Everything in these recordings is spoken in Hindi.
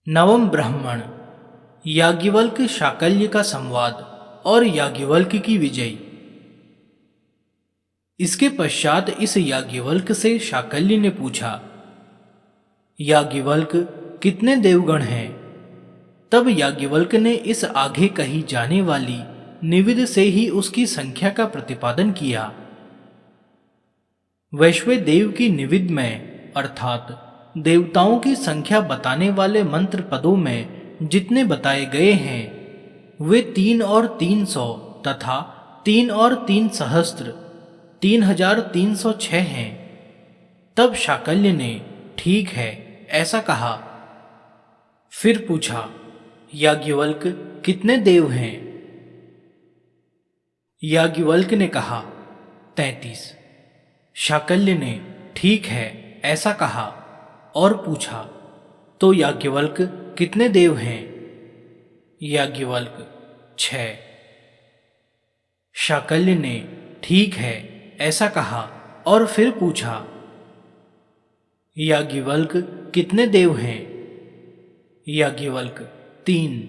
नवम ब्राह्मण याज्ञवल्क्य शाकल्य का संवाद और याज्ञवल्क्य की विजय। इसके पश्चात इस याज्ञवल्क्य से शाकल्य ने पूछा, याज्ञवल्क्य कितने देवगण हैं? तब याज्ञवल्क्य ने इस आगे कही जाने वाली निविद से ही उसकी संख्या का प्रतिपादन किया। वैश्व देव की निविद में अर्थात देवताओं की संख्या बताने वाले मंत्र पदों में जितने बताए गए हैं वे 3 और 300 तथा 3 और 3 सहस्त्र 3306 हैं। तब शाकल्य ने ठीक है ऐसा कहा। फिर पूछा, याज्ञवल्क्य कितने देव हैं? याज्ञवल्क्य ने कहा 33। शाकल्य ने ठीक है ऐसा कहा और पूछा, तो याज्ञवल्क्य कितने देव हैं? याज्ञवल्क्य 6। शाकल्य ने ठीक है ऐसा कहा और फिर पूछा, याज्ञवल्क्य कितने देव हैं? याज्ञवल्क्य 3।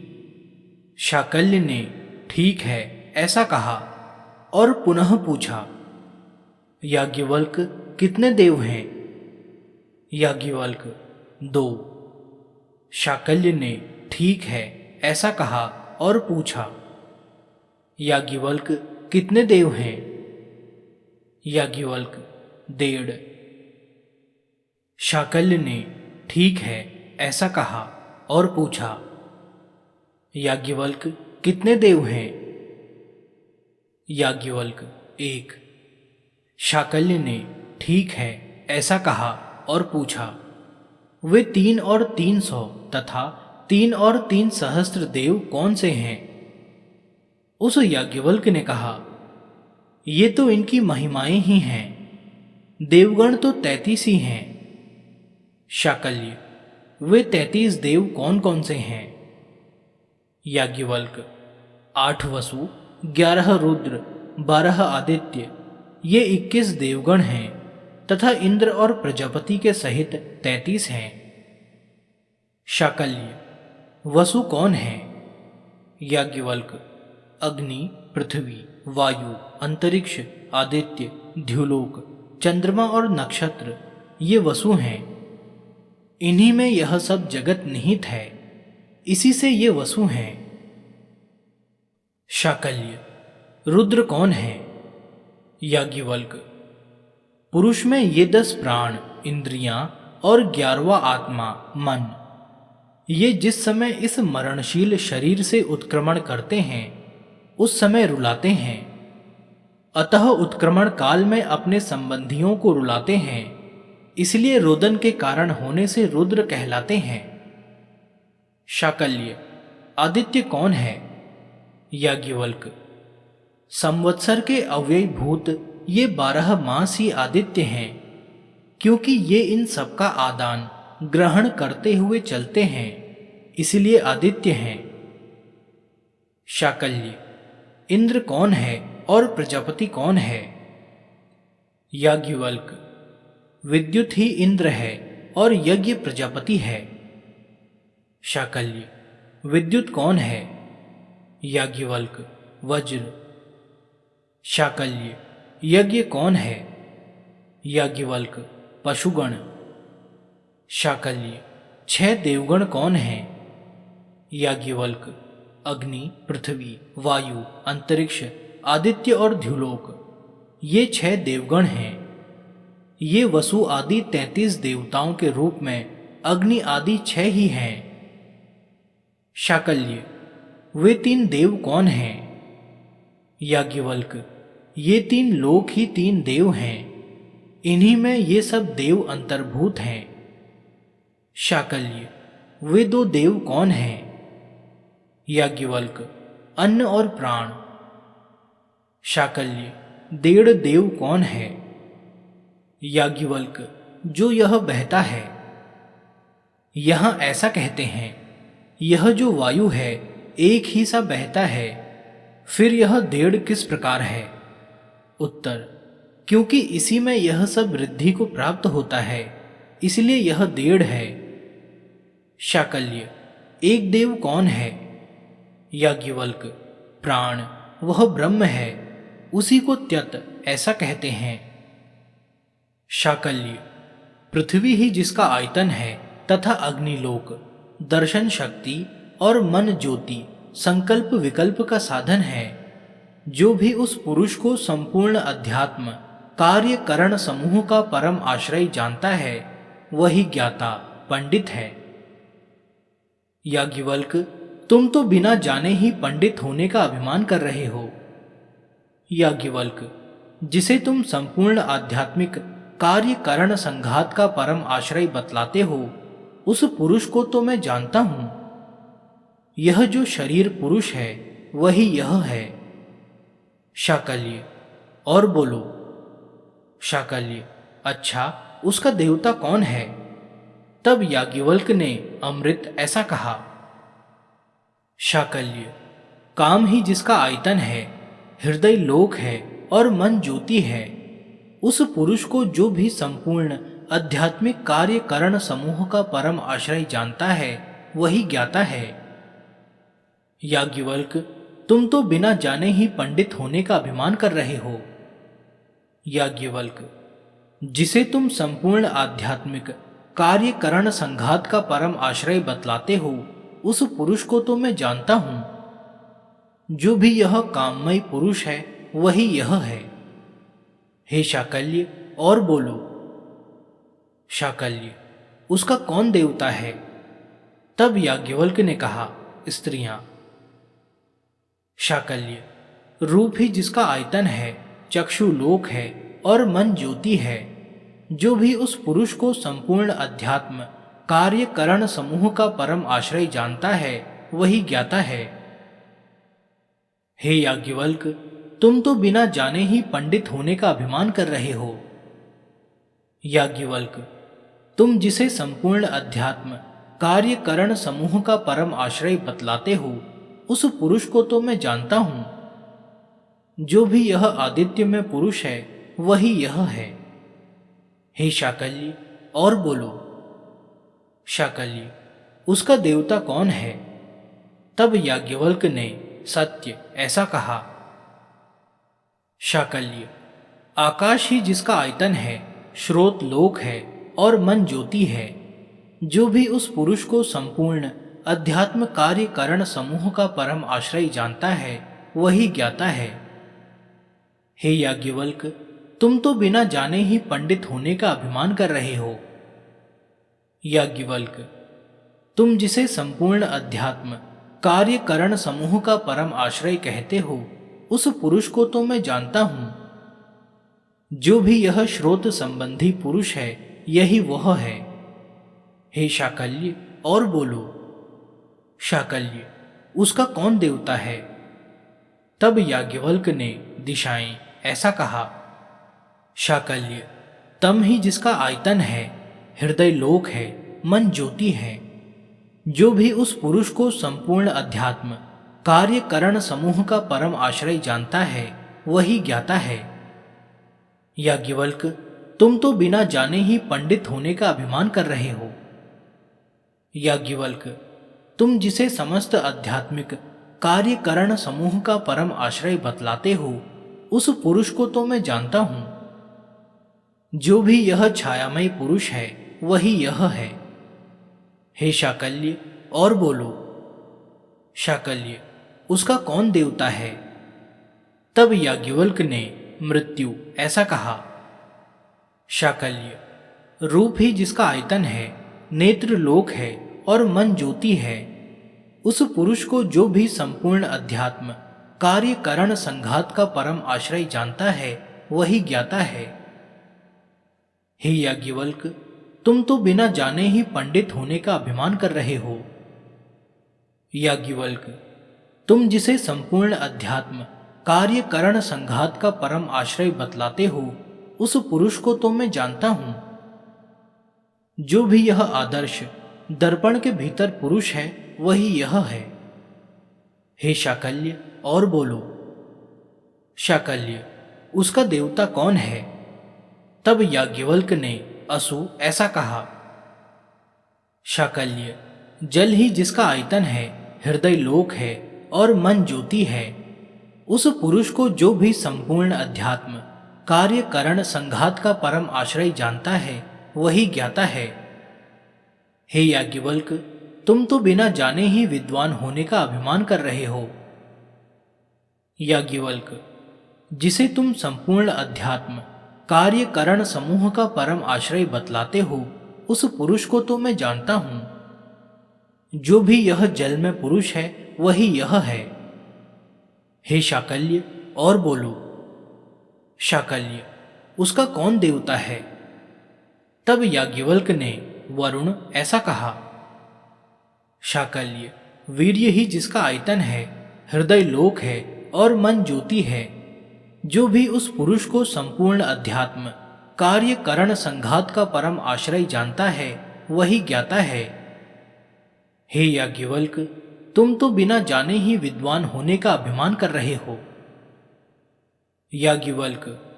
शाकल्य ने ठीक है ऐसा कहा और पुनः पूछा, याज्ञवल्क्य कितने देव हैं? याज्ञवल्क्य 2। शाकल्य ने ठीक है ऐसा कहा और पूछा, याज्ञवल्क्य कितने देव हैं? याज्ञवल्क्य 1.5। शाकल्य ने ठीक है ऐसा कहा और पूछा, याज्ञवल्क्य कितने देव हैं? याज्ञवल्क्य 1। शाकल्य ने ठीक है ऐसा कहा और पूछा, वे 3 और 300 तथा 3 और 3 सहस्त्र देव कौन से हैं? उस याज्ञवल्क्य ने कहा, ये तो इनकी महिमाएं ही हैं, देवगण तो 33 ही हैं। शाकल्य, वे 33 देव कौन कौन से हैं? याज्ञवल्क्य 8 वसु, 11 रुद्र, 12 आदित्य, ये 21 देवगण हैं तथा इंद्र और प्रजापति के सहित 33 हैं। शाकल्य, वसु कौन है? याज्ञवल्क्य, अग्नि, पृथ्वी, वायु, अंतरिक्ष, आदित्य, द्युलोक, चंद्रमा और नक्षत्र, ये वसु हैं। इन्हीं में यह सब जगत निहित है, इसी से ये वसु हैं। शाकल्य, रुद्र कौन है? याज्ञवल्क्य, पुरुष में ये 10 प्राण, इंद्रियां और 11वां आत्मा मन, ये जिस समय इस मरणशील शरीर से उत्क्रमण करते हैं उस समय रुलाते हैं, अतः उत्क्रमण काल में अपने संबंधियों को रुलाते हैं, इसलिए रोदन के कारण होने से रुद्र कहलाते हैं। शाकल्य, आदित्य कौन है? याज्ञवल्क्य, संवत्सर के अव्ययभूत ये 12 मास ही आदित्य हैं, क्योंकि ये इन सबका आदान ग्रहण करते हुए चलते हैं, इसलिए आदित्य हैं। शाकल्य, इंद्र कौन है और प्रजापति कौन है? याज्ञवल्क्य, विद्युत ही इंद्र है और यज्ञ प्रजापति है। शाकल्य, विद्युत कौन है? याज्ञवल्क्य, वज्र। शाकल्य, यज्ञ कौन है? याज्ञवल्क्य, पशुगण। शाकल्य, 6 देवगण कौन हैं? याज्ञवल्क्य, अग्नि, पृथ्वी, वायु, अंतरिक्ष, आदित्य और द्युलोक, ये 6 देवगण हैं। ये वसु आदि 33 देवताओं के रूप में अग्नि आदि 6 ही हैं। शाकल्य, वे 3 देव कौन हैं? याज्ञवल्क्य, ये 3 लोक ही 3 देव हैं, इन्हीं में ये सब देव अंतर्भूत हैं। शाकल्य, वे 2 देव कौन हैं? याज्ञवल्क्य, अन्न और प्राण। शाकल्य, 1.5 देव कौन है? याज्ञवल्क्य, जो यह बहता है। यहां ऐसा कहते हैं, यह जो वायु है एक ही सा बहता है, फिर यह 1.5 किस प्रकार है? उत्तर, क्योंकि इसी में यह सब वृद्धि को प्राप्त होता है, इसलिए यह 1.5 है। शाकल्य, एक देव कौन है? याज्ञवल्क, प्राण, वह ब्रह्म है, उसी को त्यत ऐसा कहते हैं। शाकल्य, पृथ्वी ही जिसका आयतन है तथा अग्निलोक दर्शन शक्ति और मन ज्योति संकल्प विकल्प का साधन है। जो भी उस पुरुष को संपूर्ण अध्यात्म कार्य करण समूह का परम आश्रय जानता है वही ज्ञाता पंडित है। याज्ञवल्क, तुम तो बिना जाने ही पंडित होने का अभिमान कर रहे हो। याज्ञवल्क, जिसे तुम संपूर्ण आध्यात्मिक कार्य करण संघात का परम आश्रय बतलाते हो उस पुरुष को तो मैं जानता हूं। यह जो शरीर पुरुष है वही यह है। शाकल्य, और बोलो। शाकल्य, अच्छा, उसका देवता कौन है? तब याज्ञवल्क ने अमृत ऐसा कहा। शाकल्य, काम ही जिसका आयतन है, हृदय लोक है और मन ज्योति है, उस पुरुष को जो भी संपूर्ण आध्यात्मिक कार्य करण समूह का परम आश्रय जानता है वही ज्ञाता है। याज्ञवल्क, तुम तो बिना जाने ही पंडित होने का अभिमान कर रहे हो। याज्ञवल्क, जिसे तुम संपूर्ण आध्यात्मिक कार्य करण संघात का परम आश्रय बतलाते हो उस पुरुष को तो मैं जानता हूं। जो भी यह काममय पुरुष है वही यह है। हे शाकल्य, और बोलो। शाकल्य, उसका कौन देवता है? तब याज्ञवल्क ने कहा, स्त्रियां। शाकल्य, रूप ही जिसका आयतन है, चक्षु लोक है और मन ज्योति है, जो भी उस पुरुष को संपूर्ण अध्यात्म कार्य करण समूह का परम आश्रय जानता है वही ज्ञाता है। हे याज्ञवल्क, तुम तो बिना जाने ही पंडित होने का अभिमान कर रहे हो। याज्ञवल्क, तुम जिसे संपूर्ण अध्यात्म कार्य करण समूह का परम आश्रय बतलाते हो उस पुरुष को तो मैं जानता हूं। जो भी यह आदित्य में पुरुष है वही यह है। हे शाकल्य, और बोलो। शाकल्य, उसका देवता कौन है? तब याज्ञवल्क ने सत्य ऐसा कहा। शाकल्य, आकाश ही जिसका आयतन है, श्रोत लोक है और मन ज्योति है, जो भी उस पुरुष को संपूर्ण अध्यात्म कार्य करण समूह का परम आश्रय जानता है वही ज्ञाता है। हे याज्ञवल्क, तुम तो बिना जाने ही पंडित होने का अभिमान कर रहे हो। याज्ञवल्क, तुम जिसे संपूर्ण अध्यात्म कार्य करण समूह का परम आश्रय कहते हो उस पुरुष को तो मैं जानता हूं। जो भी यह श्रोत संबंधी पुरुष है यही वह है। हे शाकल्य, और बोलो। शाकल्य, उसका कौन देवता है? तब याज्ञवल्क ने दिशाएं ऐसा कहा। शाकल्य, तम ही जिसका आयतन है, हृदय लोक है, मन ज्योति है, जो भी उस पुरुष को संपूर्ण अध्यात्म कार्य करण समूह का परम आश्रय जानता है वही ज्ञाता है। याज्ञवल्क, तुम तो बिना जाने ही पंडित होने का अभिमान कर रहे हो। याज्ञवल्क, तुम जिसे समस्त आध्यात्मिक कार्य करण समूह का परम आश्रय बतलाते हो उस पुरुष को तो मैं जानता हूं। जो भी यह छायामय पुरुष है वही यह है। हे शाकल्य, और बोलो। शाकल्य, उसका कौन देवता है? तब याज्ञवल्क ने मृत्यु ऐसा कहा। शाकल्य, रूप ही जिसका आयतन है, नेत्र लोक है और मन ज्योति है, उस पुरुष को जो भी संपूर्ण अध्यात्म कार्य करण संघात का परम आश्रय जानता है वही ज्ञाता है। हे याज्ञवल्क, तुम तो बिना जाने ही पंडित होने का अभिमान कर रहे हो। याज्ञवल्क, तुम जिसे संपूर्ण अध्यात्म कार्य करण संघात का परम आश्रय बतलाते हो उस पुरुष को तो मैं जानता हूं। जो भी यह आदर्श दर्पण के भीतर पुरुष है वही यह है। हे शाकल्य, और बोलो। शाकल्य, उसका देवता कौन है? तब याज्ञवल्क ने असु ऐसा कहा। शाकल्य, जल ही जिसका आयतन है, हृदय लोक है और मन ज्योति है, उस पुरुष को जो भी संपूर्ण अध्यात्म कार्य करण संघात का परम आश्रय जानता है वही ज्ञाता है। हे याज्ञवल्क, तुम तो बिना जाने ही विद्वान होने का अभिमान कर रहे हो। याज्ञवल्क, जिसे तुम संपूर्ण अध्यात्म कार्य करण समूह का परम आश्रय बतलाते हो, उस पुरुष को तो मैं जानता हूं। जो भी यह जल में पुरुष है वही यह है। हे शाकल्य, और बोलो। शाकल्य, उसका कौन देवता है? तब याज्ञवल्क ने, वरुण, ऐसा कहा। शाकल्य, वीर्य ही जिसका आयतन है, हृदय लोक है और मन ज्योति है, जो भी उस पुरुष को संपूर्ण अध्यात्म कार्य करण संघात का परम आश्रय जानता है वही ज्ञाता है। हे याज्ञवल्क, तुम तो बिना जाने ही विद्वान होने का अभिमान कर रहे हो। याज्ञवल्क,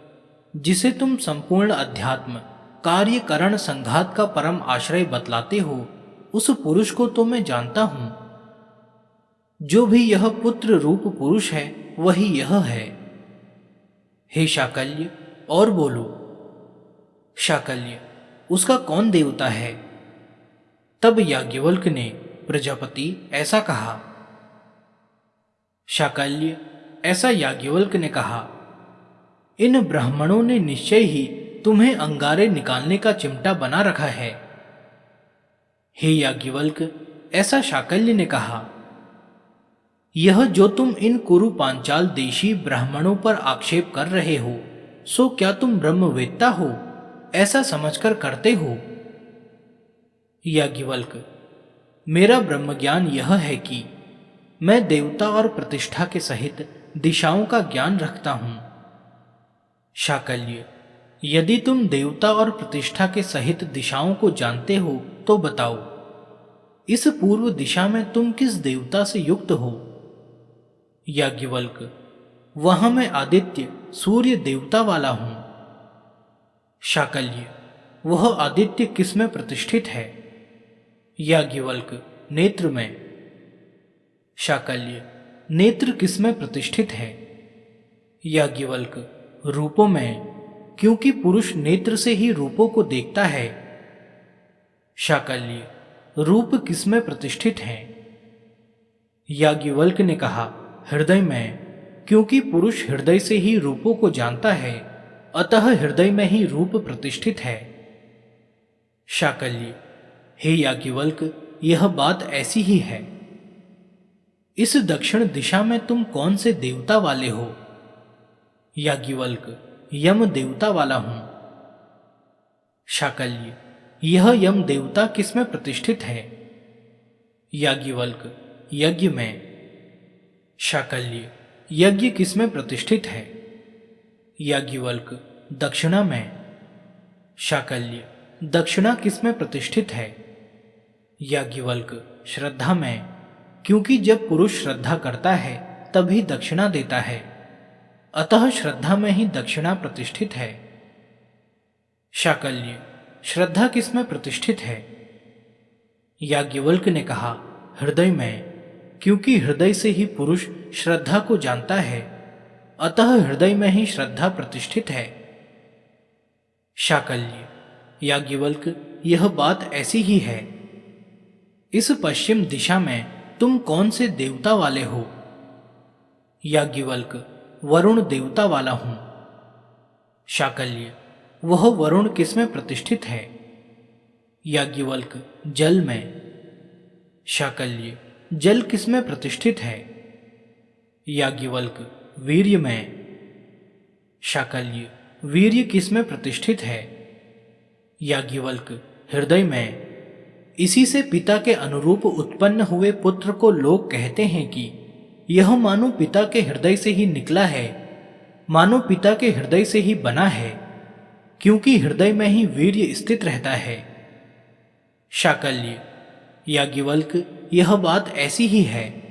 जिसे तुम संपूर्ण अध्यात्म कार्य करण संघात का परम आश्रय बतलाते हो, उस पुरुष को तो मैं जानता हूं। जो भी यह पुत्र रूप पुरुष है वही यह है। हे शाकल्य, और बोलो। शाकल्य, उसका कौन देवता है? तब याज्ञवल्क ने, प्रजापति, ऐसा कहा। शाकल्य, ऐसा याज्ञवल्क ने कहा। इन ब्राह्मणों ने निश्चय ही तुम्हें अंगारे निकालने का चिमटा बना रखा है। हे याज्ञवल्क, ऐसा शाकल्य ने कहा। यह जो तुम इन कुरु पांचाल देशी ब्राह्मणों पर आक्षेप कर रहे हो, सो क्या तुम ब्रह्मवेत्ता हो ऐसा समझकर करते हो? याज्ञवल्क, मेरा ब्रह्मज्ञान यह है कि मैं देवता और प्रतिष्ठा के सहित दिशाओं का ज्ञान रखता हूं। शाकल्य, यदि तुम देवता और प्रतिष्ठा के सहित दिशाओं को जानते हो तो बताओ, इस पूर्व दिशा में तुम किस देवता से युक्त हो? याज्ञवल्क, वहां मैं आदित्य सूर्य देवता वाला हूं। शाकल्य, वह आदित्य किस में प्रतिष्ठित है? याज्ञवल्क, नेत्र में। शाकल्य, नेत्र किस में प्रतिष्ठित है? याज्ञवल्क, रूपों में, क्योंकि पुरुष नेत्र से ही रूपों को देखता है। शाकल्य, रूप किस में प्रतिष्ठित है? याज्ञवल्क ने कहा, हृदय में, क्योंकि पुरुष हृदय से ही रूपों को जानता है, अतः हृदय में ही रूप प्रतिष्ठित है। शाकल्य, हे याज्ञवल्क, यह बात ऐसी ही है। इस दक्षिण दिशा में तुम कौन से देवता वाले हो? याज्ञवल्क, यम देवता वाला हूं। शाकल्य, यह यम देवता किसमें प्रतिष्ठित है? याज्ञवल्क, यज्ञ में। शाकल्य, यज्ञ किसमें प्रतिष्ठित है? याज्ञवल्क, दक्षिणा में। शाकल्य, दक्षिणा किसमें प्रतिष्ठित है? याज्ञवल्क, श्रद्धा में, क्योंकि जब पुरुष श्रद्धा करता है तभी दक्षिणा देता है, अतः श्रद्धा में ही दक्षिणा प्रतिष्ठित है। शाकल्य, श्रद्धा किसमें प्रतिष्ठित है? याज्ञवल्क ने कहा, हृदय में, क्योंकि हृदय से ही पुरुष श्रद्धा को जानता है, अतः हृदय में ही श्रद्धा प्रतिष्ठित है। शाकल्य, याज्ञवल्क, यह बात ऐसी ही है। इस पश्चिम दिशा में तुम कौन से देवता वाले हो? याज्ञवल्क, वरुण देवता वाला हूं। शाकल्य, वह वरुण किसमें प्रतिष्ठित है? याज्ञवल्क, जल में। शाकल्य, जल किसमें प्रतिष्ठित है? याज्ञवल्क, वीर्य में। शाकल्य, वीर्य किसमें प्रतिष्ठित है? याज्ञवल्क, हृदय में। इसी से पिता के अनुरूप उत्पन्न हुए पुत्र को लोग कहते हैं कि यह मानो पिता के हृदय से ही निकला है, मानो पिता के हृदय से ही बना है, क्योंकि हृदय में ही वीर्य स्थित रहता है। शाकल्य, याज्ञवल्क, यह बात ऐसी ही है।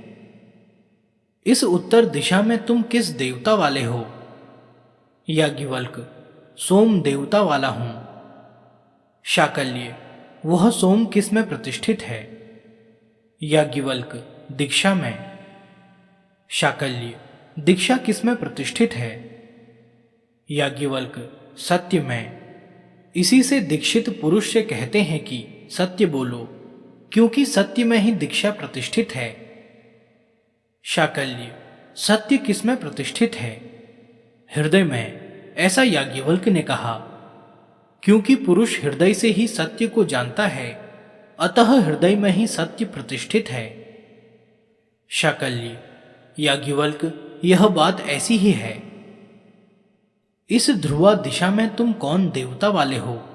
इस उत्तर दिशा में तुम किस देवता वाले हो? याज्ञवल्क, सोम देवता वाला हूं। शाकल्य, वह सोम किस में प्रतिष्ठित है? याज्ञवल्क दीक्षा में। शाकल्य दीक्षा किसमें प्रतिष्ठित है? याज्ञवल्क सत्य में। इसी से दीक्षित पुरुष से कहते हैं कि सत्य बोलो, क्योंकि सत्य में ही दीक्षा प्रतिष्ठित है। शाकल्य सत्य किसमें प्रतिष्ठित है? हृदय में, ऐसा याज्ञवल्क ने कहा, क्योंकि पुरुष हृदय से ही सत्य को जानता है, अतः हृदय में ही सत्य प्रतिष्ठित है। शाकल्य याज्ञवल्क यह बात ऐसी ही है। इस ध्रुवा दिशा में तुम कौन देवता वाले हो?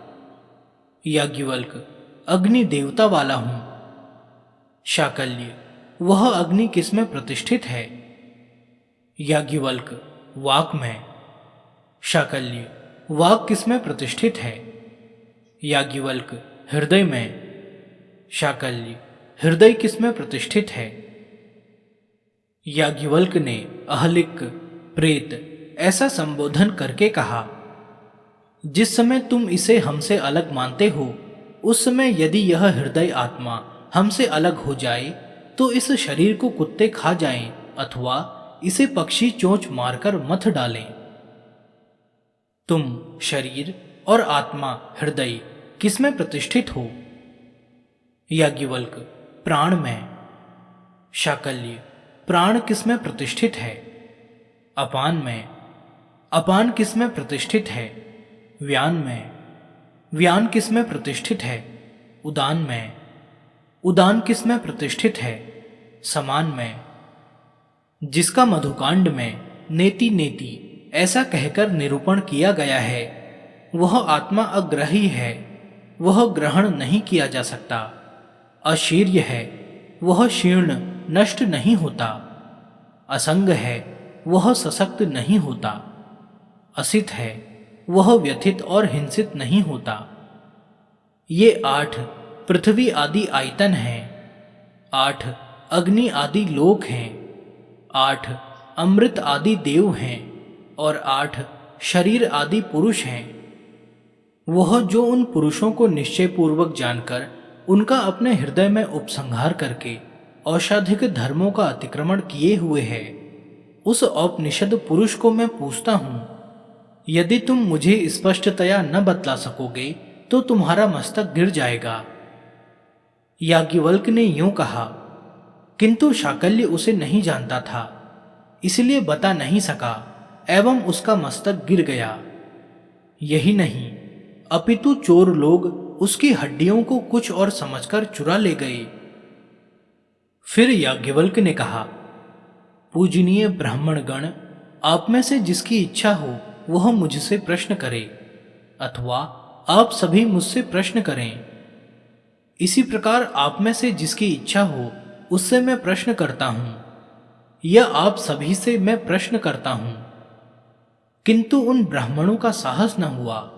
याज्ञवल्क अग्नि देवता वाला हूं। शाकल्य वह अग्नि किसमें प्रतिष्ठित है? याज्ञवल्क वाक में। शाकल्य वाक किसमें प्रतिष्ठित है? याज्ञवल्क हृदय में। शाकल्य हृदय किसमें प्रतिष्ठित है? याज्ञवल्क ने अहलिक प्रेत ऐसा संबोधन करके कहा, जिस समय तुम इसे हमसे अलग मानते हो, उस समय यदि यह हृदय आत्मा हमसे अलग हो जाए तो इस शरीर को कुत्ते खा जाएं अथवा इसे पक्षी चोंच मारकर मथ डालें। तुम शरीर और आत्मा हृदय किसमें प्रतिष्ठित हो? याज्ञवल्क प्राण में। शाकल्य प्राण किसमें प्रतिष्ठित है? अपान में। अपान किसमें प्रतिष्ठित है? व्यान में। व्यान किसमें प्रतिष्ठित है? उदान में। उदान किसमें प्रतिष्ठित है? समान में। जिसका मधुकांड में नेति नेति ऐसा कहकर निरूपण किया गया है, वह आत्मा अग्रही है, वह ग्रहण नहीं किया जा सकता। अशीर्य है, वह शीर्ण नष्ट नहीं होता। असंग है, वह सशक्त नहीं होता। असित है, वह व्यथित और हिंसित नहीं होता। ये 8 पृथ्वी आदि आयतन हैं, 8 अग्नि आदि लोक हैं, 8 अमृत आदि देव हैं और 8 शरीर आदि पुरुष हैं। वह जो उन पुरुषों को निश्चय पूर्वक जानकर उनका अपने हृदय में उपसंहार करके औषाधिक धर्मों का अतिक्रमण किए हुए है, उस औपनिषद पुरुष को मैं पूछता हूं, यदि तुम मुझे स्पष्टतया न बतला सकोगे तो तुम्हारा मस्तक गिर जाएगा। याज्ञवल्क ने यूं कहा, किंतु शाकल्य उसे नहीं जानता था, इसलिए बता नहीं सका एवं उसका मस्तक गिर गया। यही नहीं, अपितु चोर लोग उसकी हड्डियों को कुछ और समझकर चुरा ले गए। फिर याज्ञवल्क ने कहा, पूजनीय ब्राह्मण गण, आप में से जिसकी इच्छा हो वह मुझसे प्रश्न करे, अथवा आप सभी मुझसे प्रश्न करें। इसी प्रकार आप में से जिसकी इच्छा हो उससे मैं प्रश्न करता हूं, या आप सभी से मैं प्रश्न करता हूं। किंतु उन ब्राह्मणों का साहस न हुआ।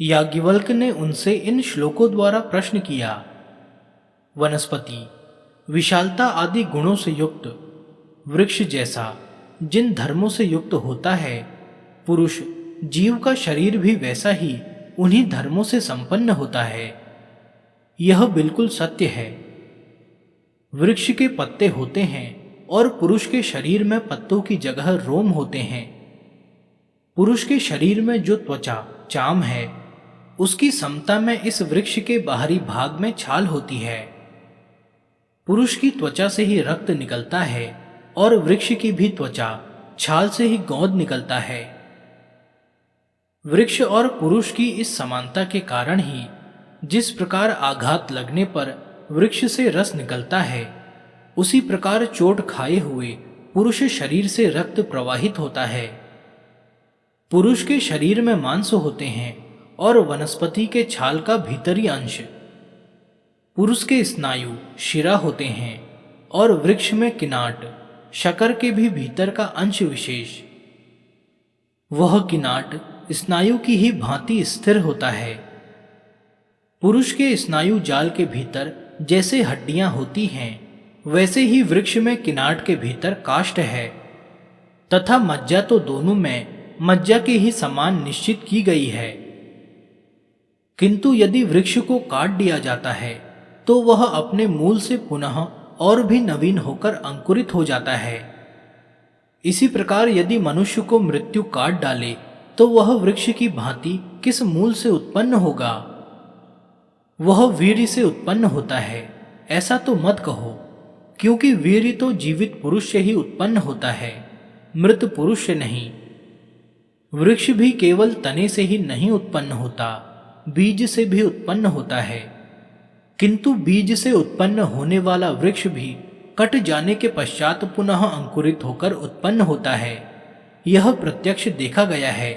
याज्ञवल्क ने उनसे इन श्लोकों द्वारा प्रश्न किया। वनस्पति विशालता आदि गुणों से युक्त, वृक्ष जैसा जिन धर्मों से युक्त होता है, पुरुष जीव का शरीर भी वैसा ही उन्हीं धर्मों से संपन्न होता है। यह बिल्कुल सत्य है। वृक्ष के पत्ते होते हैं और पुरुष के शरीर में पत्तों की जगह रोम होते हैं। पुरुष के शरीर में जो त्वचा चाम है, उसकी समता में इस वृक्ष के बाहरी भाग में छाल होती है। पुरुष की त्वचा से ही रक्त निकलता है और वृक्ष की भी त्वचा छाल से ही गोंद निकलता है। वृक्ष और पुरुष की इस समानता के कारण ही जिस प्रकार आघात लगने पर वृक्ष से रस निकलता है, उसी प्रकार चोट खाए हुए पुरुष शरीर से रक्त प्रवाहित होता है। पुरुष के शरीर में मांस होते हैं और वनस्पति के छाल का भीतरी अंश। पुरुष के स्नायु शिरा होते हैं और वृक्ष में किनाट शकर के भी भीतर का अंश विशेष। वह किनाट स्नायु की ही भांति स्थिर होता है। पुरुष के स्नायु जाल के भीतर जैसे हड्डियां होती हैं, वैसे ही वृक्ष में किनाट के भीतर काष्ठ है, तथा मज्जा तो दोनों में मज्जा के ही समान निश्चित की गई है। किंतु यदि वृक्ष को काट दिया जाता है तो वह अपने मूल से पुनः और भी नवीन होकर अंकुरित हो जाता है। इसी प्रकार यदि मनुष्य को मृत्यु काट डाले तो वह वृक्ष की भांति किस मूल से उत्पन्न होगा? वह वीर्य से उत्पन्न होता है, ऐसा तो मत कहो, क्योंकि वीर्य तो जीवित पुरुष से ही उत्पन्न होता है, मृत पुरुष से नहीं। वृक्ष भी केवल तने से ही नहीं उत्पन्न होता, बीज से भी उत्पन्न होता है। किंतु बीज से उत्पन्न होने वाला वृक्ष भी कट जाने के पश्चात पुनः अंकुरित होकर उत्पन्न होता है, यह प्रत्यक्ष देखा गया है।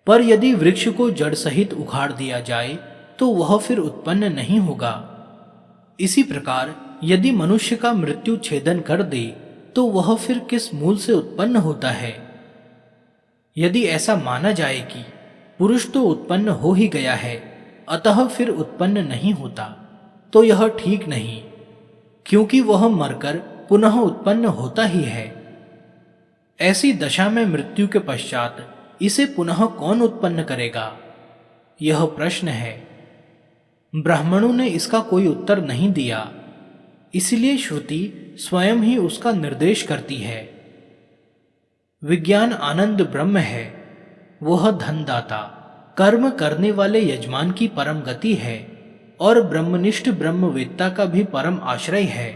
पर यदि वृक्ष को जड़ सहित उखाड़ दिया जाए तो वह फिर उत्पन्न नहीं होगा। इसी प्रकार यदि मनुष्य का मृत्यु छेदन कर दे तो वह फिर किस मूल से उत्पन्न होता है? यदि ऐसा माना जाए कि पुरुष तो उत्पन्न हो ही गया है, अतः फिर उत्पन्न नहीं होता, तो यह ठीक नहीं, क्योंकि वह मरकर पुनः उत्पन्न होता ही है। ऐसी दशा में मृत्यु के पश्चात इसे पुनः कौन उत्पन्न करेगा? यह प्रश्न है। ब्राह्मणों ने इसका कोई उत्तर नहीं दिया, इसलिए श्रुति स्वयं ही उसका निर्देश करती है। विज्ञान आनंद ब्रह्म है, वह धनदाता, कर्म करने वाले यजमान की परम गति है और ब्रह्मनिष्ठ ब्रह्मवेत्ता का भी परम आश्रय है।